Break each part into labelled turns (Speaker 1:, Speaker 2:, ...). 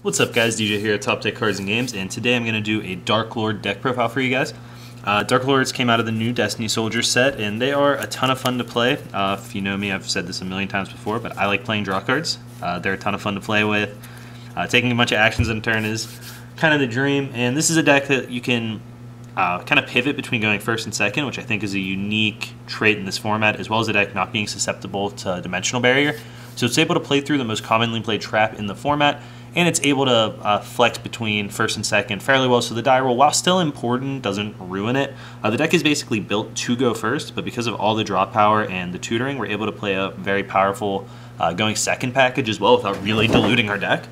Speaker 1: What's up guys, DJ here at Top Tech Cards and Games, and today I'm going to do a Darklord deck profile for you guys. Darklords came out of the new Destiny Soldier set, and they are a ton of fun to play. If you know me, I've said this a million times before, but I like playing draw cards. They're a ton of fun to play with. Taking a bunch of actions in a turn is kind of the dream, and this is a deck that you can kind of pivot between going first and second, which I think is a unique trait in this format, as well as a deck not being susceptible to dimensional barrier. So it's able to play through the most commonly played trap in the format, and it's able to flex between first and second fairly well, so the die roll, while still important, doesn't ruin it. The deck is basically built to go first, but because of all the draw power and the tutoring, we're able to play a very powerful going second package as well without really diluting our deck.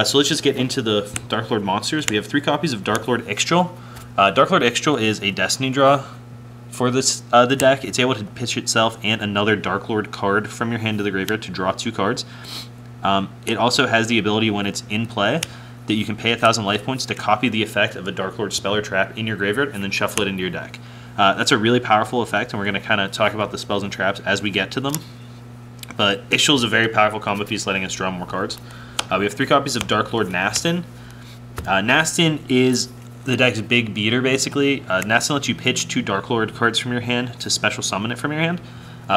Speaker 1: So let's just get into the Darklord monsters. We have 3 copies of Darklord Ixchel. Darklord Ixchel is a Destiny draw for this the deck. It's able to pitch itself and another Darklord card from your hand to the graveyard to draw 2 cards. It also has the ability, when it's in play, that you can pay 1,000 life points to copy the effect of a Darklord spell or trap in your graveyard and then shuffle it into your deck. That's a really powerful effect, and we're going to kind of talk about the spells and traps as we get to them. But Ixchel is a very powerful combo piece, letting us draw more cards. We have 3 copies of Darklord Nastin. Nastin is the deck's big beater, basically. Nastin lets you pitch 2 Darklord cards from your hand to special summon it from your hand.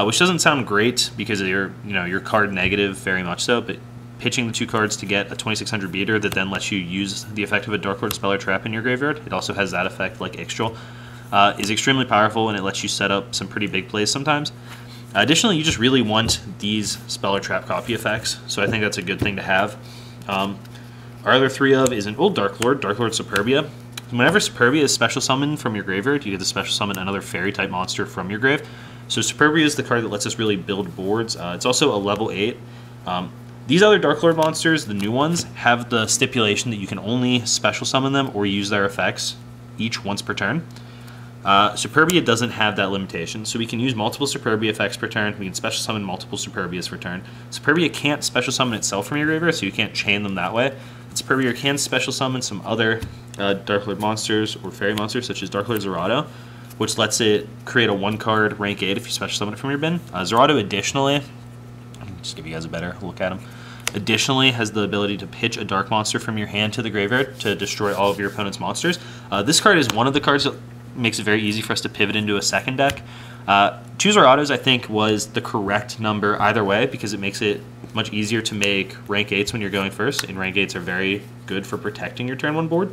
Speaker 1: Which doesn't sound great because you're card negative, very much so, but pitching the 2 cards to get a 2600 beater that then lets you use the effect of a Darklord spell or trap in your graveyard, it also has that effect like Ixchel, is extremely powerful, and it lets you set up some pretty big plays sometimes. Additionally, you just really want these spell or trap copy effects, so I think that's a good thing to have. Our other 3 of is an old Darklord, Darklord Superbia. Whenever Superbia is special summoned from your graveyard, you get to special summon another fairy type monster from your grave. So Superbia is the card that lets us really build boards. It's also a level 8. These other Darklord monsters, the new ones, have the stipulation that you can only special summon them or use their effects each once per turn. Superbia doesn't have that limitation, so we can use multiple Superbia effects per turn. We can special summon multiple Superbias per turn. Superbia can't special summon itself from your graveyard, so you can't chain them that way. Superbia can special summon some other Darklord monsters or fairy monsters, such as Darklord Zerato, which lets it create a 1-card rank 8 if you special summon it from your bin. Zerato additionally, just give you guys a better look at him, additionally has the ability to pitch a dark monster from your hand to the graveyard to destroy all of your opponent's monsters. This card is one of the cards that makes it very easy for us to pivot into a second deck. 2 Zeratos, I think, was the correct number either way, because it makes it much easier to make rank 8s when you're going first, and rank 8s are very good for protecting your turn 1 board.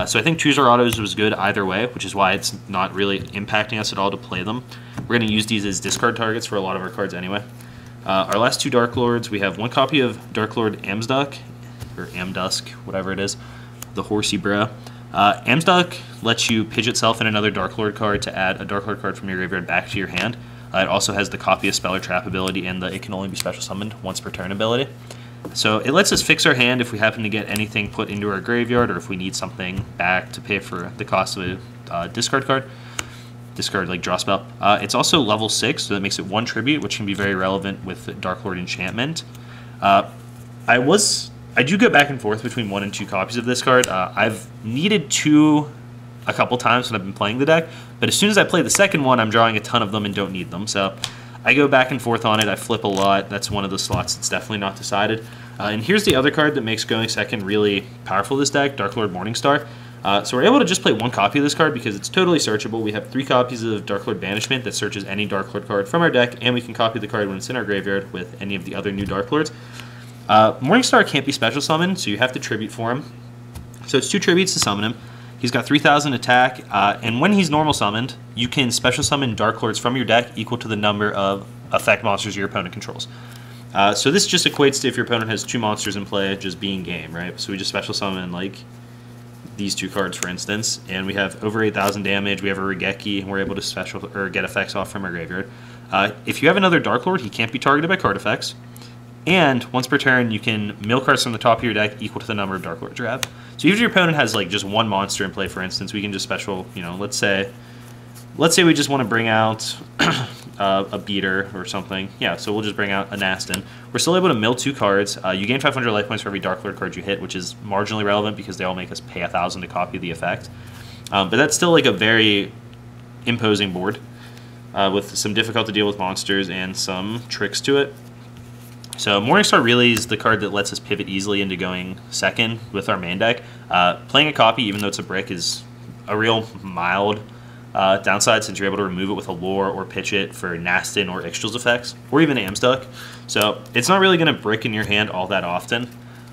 Speaker 1: So I think 2 Zeratos was good either way, which is why it's not really impacting us at all to play them. We're going to use these as discard targets for a lot of our cards anyway. Our last 2 Darklords, we have 1 copy of Darklord Amsduck, or Amdusk, whatever it is, the horsey bro. Amsduck lets you pitch itself in another Darklord card to add a Darklord card from your graveyard back to your hand. It also has the copy of spell or trap ability and the it can only be special summoned once per turn ability. So it lets us fix our hand if we happen to get anything put into our graveyard, or if we need something back to pay for the cost of a discard card. Discard, like draw spell. It's also level 6, so that makes it 1 tribute, which can be very relevant with Darklord Enchantment. I do go back and forth between 1 and 2 copies of this card. I've needed 2 a couple times when I've been playing the deck, but as soon as I play the second one, I'm drawing a ton of them and don't need them. So I go back and forth on it. I flip a lot. That's one of the slots that's definitely not decided. And here's the other card that makes going second really powerful this deck, Darklord Morningstar. So we're able to just play 1 copy of this card because it's totally searchable. We have 3 copies of Darklord Banishment that searches any Darklord card from our deck, and we can copy the card when it's in our graveyard with any of the other new Darklords. Morningstar can't be special summoned, so you have to tribute for him. So it's 2 tributes to summon him. He's got 3,000 attack, and when he's normal summoned, you can special summon Darklords from your deck equal to the number of effect monsters your opponent controls. So this just equates to if your opponent has 2 monsters in play, just being game, right? So we just special summon like these 2 cards, for instance, and we have over 8,000 damage. We have a Regeki, and we're able to special or get effects off from our graveyard. If you have another Darklord, he can't be targeted by card effects. And once per turn, you can mill cards from the top of your deck equal to the number of Darklords you have. So if your opponent has like just 1 monster in play, for instance, we can just special, let's say we just want to bring out a beater or something. Yeah, so we'll just bring out a Nastin. We're still able to mill 2 cards. You gain 500 life points for every Darklord card you hit, which is marginally relevant because they all make us pay 1,000 to copy the effect. But that's still like a very imposing board with some difficult to deal with monsters and some tricks to it. So Morningstar really is the card that lets us pivot easily into going second with our main deck. Playing a copy, even though it's a brick, is a real mild downside, since you're able to remove it with a lore or pitch it for Nastin or Ixchel's effects, or even Amstuck. So it's not really going to brick in your hand all that often.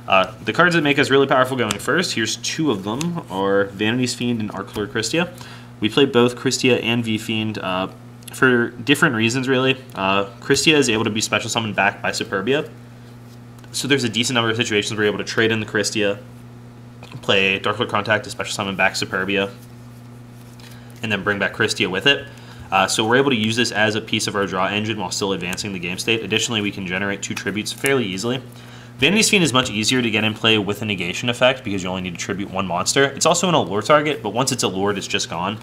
Speaker 1: The cards that make us really powerful going first, here's two of them, are Vanity's Fiend and Darklord Christia. We play both Christia and V-Fiend for different reasons, really. Christia is able to be special summoned back by Superbia, so there's a decent number of situations where we're able to trade in the Christia, play Darklord Contact to special summon back Superbia, and then bring back Christia with it. So we're able to use this as a piece of our draw engine while still advancing the game state. Additionally, we can generate 2 tributes fairly easily. Vanity's Fiend is much easier to get in play with a negation effect because you only need to tribute 1 monster. It's also an allure target, but once it's allured, it's just gone.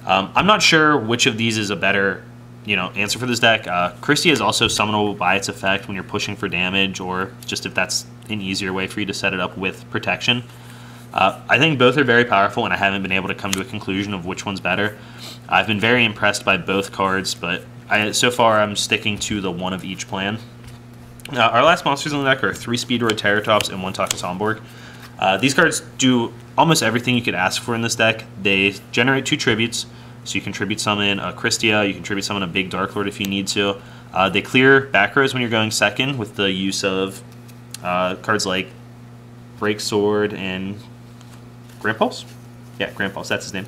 Speaker 1: I'm not sure which of these is a better, answer for this deck. Christia is also summonable by its effect when you're pushing for damage, or just if that's an easier way for you to set it up with protection. I think both are very powerful, and I haven't been able to come to a conclusion of which one's better. I've been very impressed by both cards, but so far I'm sticking to the one of each plan. Our last monsters in the deck are 3 Speedroid Terratops and 1 Takatomborg. These cards do almost everything you could ask for in this deck. They generate 2 tributes, so you can tribute summon a Christia, you can tribute summon a big Darklord if you need to. They clear back rows when you're going second with the use of cards like Break Sword and Grand Pulse? Yeah, Grand Pulse, that's his name.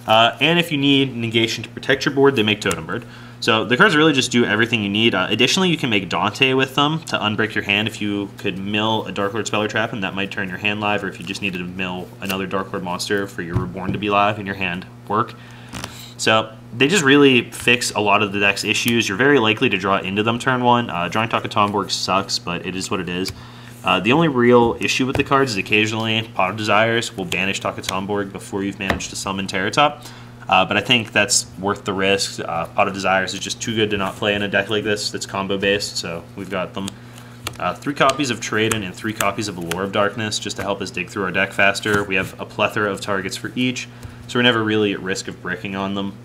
Speaker 1: And if you need negation to protect your board, they make Totem Bird. So the cards really just do everything you need. Additionally, you can make Dante with them to unbreak your hand if you could mill a Darklord Speller Trap, and that might turn your hand live, or if you just needed to mill another Darklord monster for your Reborn to be live and your hand work. So they just really fix a lot of the deck's issues. You're very likely to draw into them turn 1. Drawing Takatomborg sucks, but it is what it is. The only real issue with the cards is occasionally Pot of Desires will banish Takatomborg before you've managed to summon Terratop. But I think that's worth the risk. Pot of Desires is just too good to not play in a deck like this that's combo based, so we've got them. 3 copies of Tradon and 3 copies of Allure of Darkness just to help us dig through our deck faster. We have a plethora of targets for each, so we're never really at risk of bricking on them.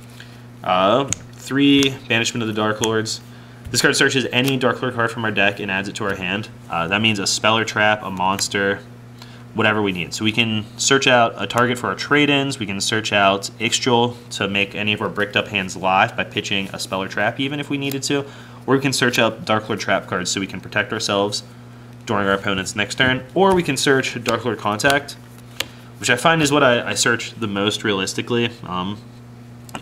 Speaker 1: 3 Banishment of the Darklords. This card searches any Darklord card from our deck and adds it to our hand. That means a Speller Trap, a monster, whatever we need. So we can search out a target for our trade-ins, we can search out Ixchel to make any of our bricked up hands live by pitching a Speller Trap even if we needed to, or we can search out Darklord Trap cards so we can protect ourselves during our opponent's next turn, or we can search Darklord Contact, which I find is what I search the most realistically,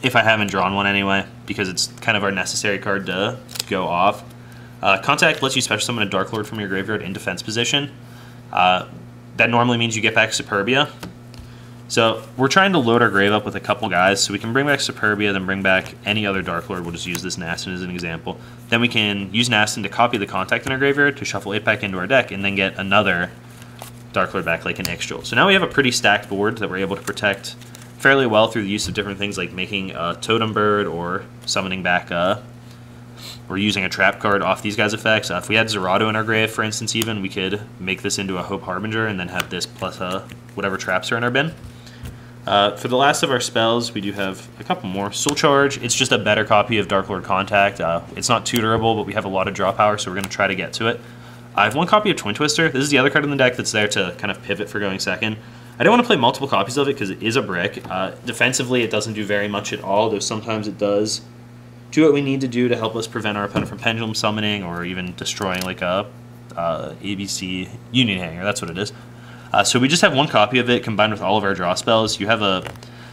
Speaker 1: if I haven't drawn one anyway, because it's kind of our necessary card to go off. Contact lets you special summon a Darklord from your graveyard in defense position. That normally means you get back Superbia. So we're trying to load our grave up with a couple guys, so we can bring back Superbia, then bring back any other Darklord. We'll just use this Nastin as an example. Then we can use Nastin to copy the Contact in our graveyard to shuffle it back into our deck, and then get another Darklord back like an Ixchel. So now we have a pretty stacked board that we're able to protect fairly well through the use of different things like making a Totem Bird or summoning back or using a trap card off these guys' effects. If we had Zerato in our grave, for instance, even, we could make this into a Hope Harbinger and then have this plus whatever traps are in our bin. For the last of our spells, we do have a couple more. Soul Charge, it's just a better copy of Darklord Contact. It's not too durable, but we have a lot of draw power, so we're going to try to get to it. I have 1 copy of Twin Twister. This is the other card in the deck that's there to kind of pivot for going second. I don't want to play multiple copies of it because it is a brick. Defensively, it doesn't do very much at all, though sometimes it does do what we need to do to help us prevent our opponent from pendulum summoning or even destroying like a ABC Union Hanger. That's what it is. So we just have 1 copy of it combined with all of our draw spells. You have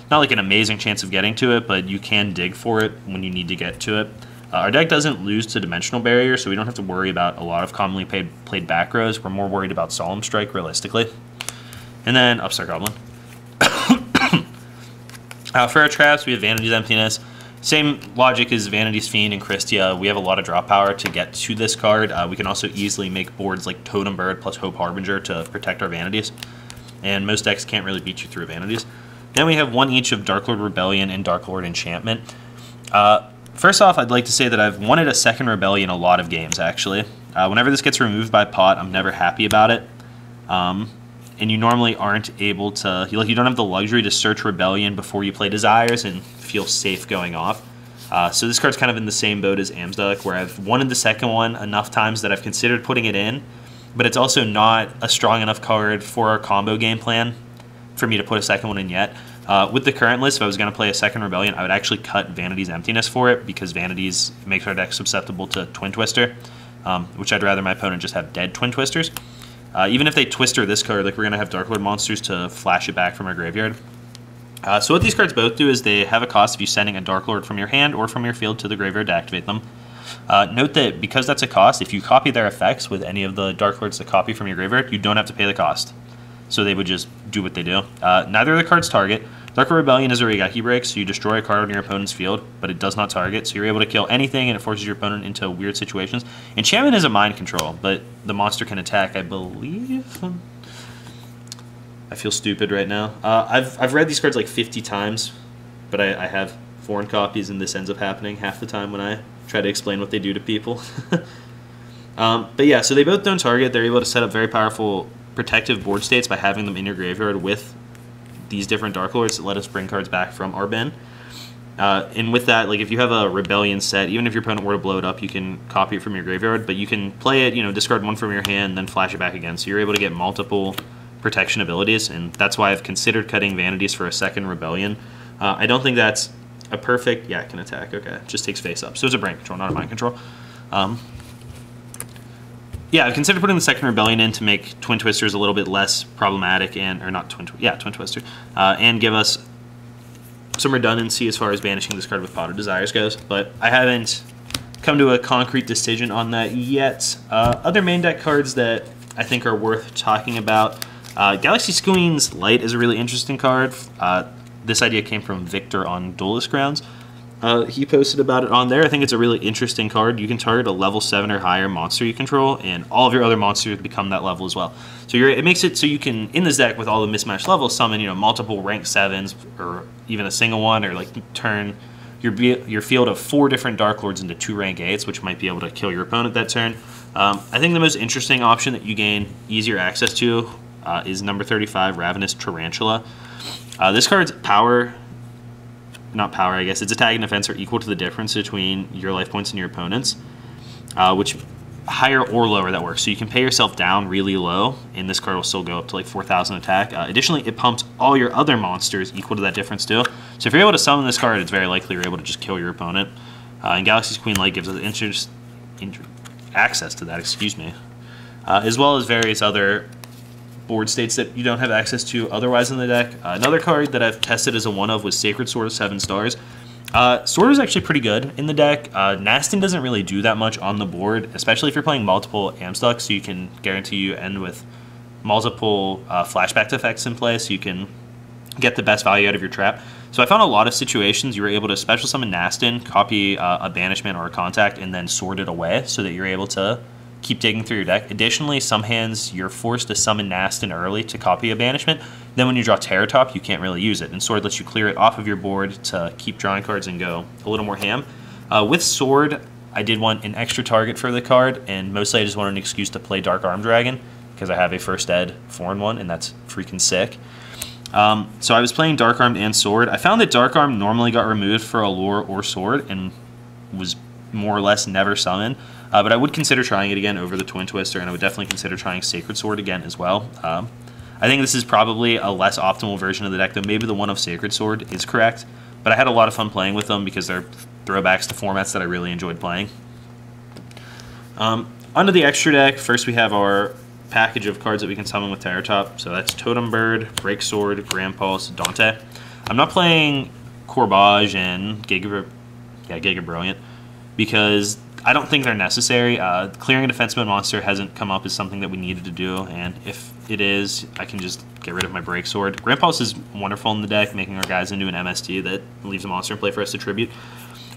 Speaker 1: not like an amazing chance of getting to it, but you can dig for it when you need to get to it. Our deck doesn't lose to Dimensional Barrier, so we don't have to worry about a lot of commonly played back rows. We're more worried about Solemn Strike realistically. And then Upstart Goblin. For our traps, we have Vanity's Emptiness. Same logic as Vanity's Fiend and Christia. We have a lot of draw power to get to this card. We can also easily make boards like Totem Bird plus Hope Harbinger to protect our Vanities. And most decks can't really beat you through Vanities. Then we have 1 each of Darklord Rebellion and Darklord Enchantment. First off, I'd like to say that I've wanted a second Rebellion a lot of games, actually. Whenever this gets removed by pot, I'm never happy about it. And you normally aren't able to, you don't have the luxury to search Rebellion before you play Desires and feel safe going off. So this card's kind of in the same boat as Amsduck, where I've wanted the second one enough times that I've considered putting it in, but it's also not a strong enough card for our combo game plan for me to put a second one in yet. With the current list, if I was going to play a second Rebellion, I would actually cut Vanity's Emptiness for it, because Vanity's makes our deck susceptible to Twin Twister, which I'd rather my opponent just have dead Twin Twisters. Even if they Twister this card, like, we're going to have Darklord monsters to flash it back from our graveyard. So what these cards both do is they have a cost if you're sending a Darklord from your hand or from your field to the graveyard to activate them. Note that because that's a cost, if you copy their effects with any of the Darklords that copy from your graveyard, you don't have to pay the cost. So they would just do what they do. Neither of the cards target. Darklord Rebellion is a Regeki break, so you destroy a card on your opponent's field, but it does not target, so you're able to kill anything and it forces your opponent into weird situations. Enchantment is a mind control, but the monster can attack, I believe. I feel stupid right now. I've read these cards like 50 times, but I have foreign copies, and this ends up happening half the time when I try to explain what they do to people. But yeah, so they both don't target. They're able to set up very powerful protective board states by having them in your graveyard with these different Darklords that let us bring cards back from our bin. And with that, like, if you have a Rebellion set, even if your opponent were to blow it up, you can copy it from your graveyard, but you can play it, you know, discard one from your hand, then flash it back again. So you're able to get multiple protection abilities, and that's why I've considered cutting Vanities for a second Rebellion. I don't think that's a perfect... Yeah, it can attack. Okay, it just takes face up. So it's a brain control, not a mind control. Yeah, I've considered putting the second Rebellion in to make Twin Twisters a little bit less problematic, or not Twin Twister, and give us some redundancy as far as banishing this card with Pot of Desires goes, but I haven't come to a concrete decision on that yet. Other main deck cards that I think are worth talking about. Galaxy Queen's Light is a really interesting card. This idea came from Victor on Duelist Grounds. He posted about it on there. I think it's a really interesting card. You can target a level 7 or higher monster you control, and all of your other monsters become that level as well. So it makes it so you can, in this deck with all the mismatched levels, summon, you know, multiple rank 7s or even a single one, or like turn your field of 4 different Darklords into 2 rank 8s, which might be able to kill your opponent that turn. I think the most interesting option that you gain easier access to is number 35, Ravenous Tarantula. This card's power... Not power, I guess. Its attack and defense are equal to the difference between your life points and your opponent's, which higher or lower that works. So you can pay yourself down really low, and this card will still go up to like 4,000 attack. Additionally, it pumps all your other monsters equal to that difference too. So if you're able to summon this card, it's very likely you're able to just kill your opponent. And Galaxy's Queen Light gives us access to that, excuse me, as well as various other board states that you don't have access to otherwise in the deck. Another card that I've tested as a one of was Sacred Sword of 7 stars. Sword is actually pretty good in the deck. Nastin doesn't really do that much on the board, especially if you're playing multiple Amstuck, so you can guarantee you end with multiple flashback effects in play, so you can get the best value out of your trap. So I found a lot of situations you were able to special summon Nastin, copy a banishment or a contact, and then sword it away so that you're able to keep digging through your deck. Additionally, some hands you're forced to summon Nastin early to copy a banishment. Then when you draw Terror Top, you can't really use it, and Sword lets you clear it off of your board to keep drawing cards and go a little more ham. With Sword, I did want an extra target for the card, and mostly I just wanted an excuse to play Dark Arm Dragon, because I have a First Ed foreign one, and that's freaking sick. So I was playing Dark Armed and Sword. I found that Dark Arm normally got removed for Allure or Sword, and was more or less never summoned. But I would consider trying it again over the Twin Twister, and I would definitely consider trying Sacred Sword again as well. I think this is probably a less optimal version of the deck, though maybe the one of Sacred Sword is correct. But I had a lot of fun playing with them because they're throwbacks to formats that I really enjoyed playing. Onto the extra deck, first we have our package of cards that we can summon with Terror Top. So that's Totem Bird, Break Sword, Grand Pulse, Dante. I'm not playing Corbage and Giga Brilliant because I don't think they're necessary. Clearing a defense mode monster hasn't come up as something that we needed to do, and if it is, I can just get rid of my Break Sword. Grand Pulse is wonderful in the deck, making our guys into an MST that leaves a monster in play for us to tribute.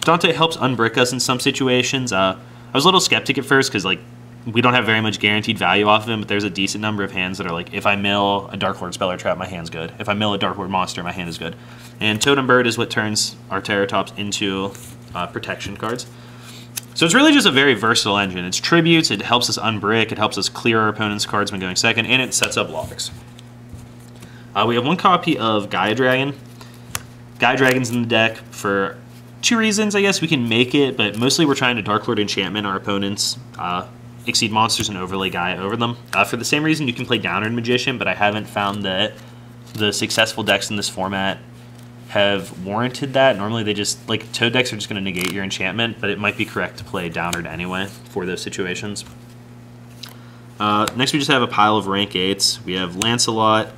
Speaker 1: Dante helps unbrick us in some situations. I was a little skeptic at first because, like, we don't have very much guaranteed value off of him, but there's a decent number of hands that are like, if I mill a Darklord spell or trap, my hand's good. If I mill a Darklord monster, my hand is good. And Totem Bird is what turns our Terror Tops into protection cards. So it's really just a very versatile engine. It's tributes, it helps us unbrick, it helps us clear our opponent's cards when going second, and it sets up logs. We have one copy of Gaia Dragon. Gaia Dragon's in the deck for two reasons, I guess, we can make it, but mostly we're trying to Darklord enchantment our opponents' Exceed monsters and overlay Gaia over them. For the same reason, you can play Downerd Magician, but I haven't found that the successful decks in this format have warranted that. Normally they just, like, Toad decks are just going to negate your enchantment, but it might be correct to play Downerd anyway for those situations. Next we just have a pile of rank 8s. We have Lancelot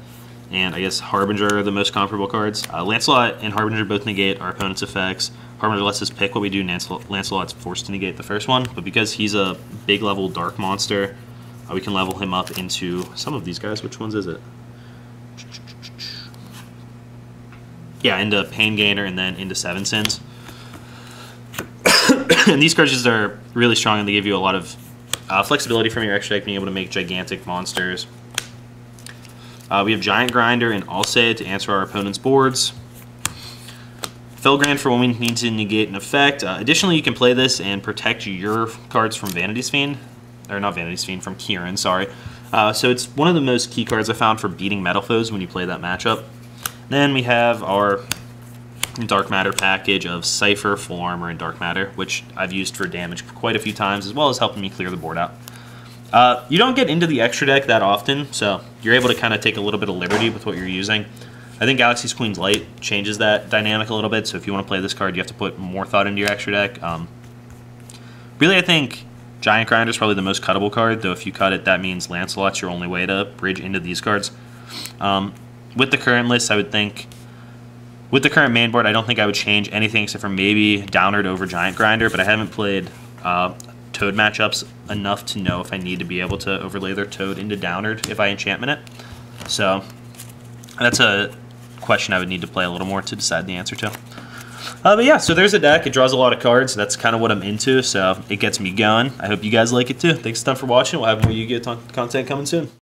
Speaker 1: and I guess Harbinger are the most comparable cards. Lancelot and Harbinger both negate our opponent's effects. Harbinger lets us pick what we do. Lancelot's forced to negate the first one, but because he's a big level dark monster, we can level him up into some of these guys. Which ones is it? Yeah, into Pain Gainer and then into Seven Sins. And these cards just are really strong and they give you a lot of flexibility from your extra deck, being able to make gigantic monsters. We have Giant Grinder and Alseid to answer our opponent's boards. Felgrand for when we need to negate an effect. Additionally, you can play this and protect your cards from Vanity's Fiend. Or not Vanity's Fiend, from Kieran, sorry. So it's one of the most key cards I found for beating metal foes when you play that matchup. Then we have our Dark Matter package of Cypher, Full Armor, and Dark Matter, which I've used for damage quite a few times, as well as helping me clear the board out. You don't get into the extra deck that often, so you're able to kind of take a little bit of liberty with what you're using. I think Galaxy's Queen's Light changes that dynamic a little bit, so if you want to play this card, you have to put more thought into your extra deck. Really, I think Giant Grinder is probably the most cuttable card, though if you cut it, that means Lancelot's your only way to bridge into these cards. With the current list, I would think, with the current main board, I don't think I would change anything except for maybe Downerd over Giant Grinder, but I haven't played Toad matchups enough to know if I need to be able to overlay their Toad into Downerd if I enchantment it. So that's a question I would need to play a little more to decide the answer to. But yeah, so there's a deck. It draws a lot of cards. That's kind of what I'm into, so it gets me going. I hope you guys like it too. Thanks a ton for watching. We'll have more Yu-Gi-Oh! Content coming soon.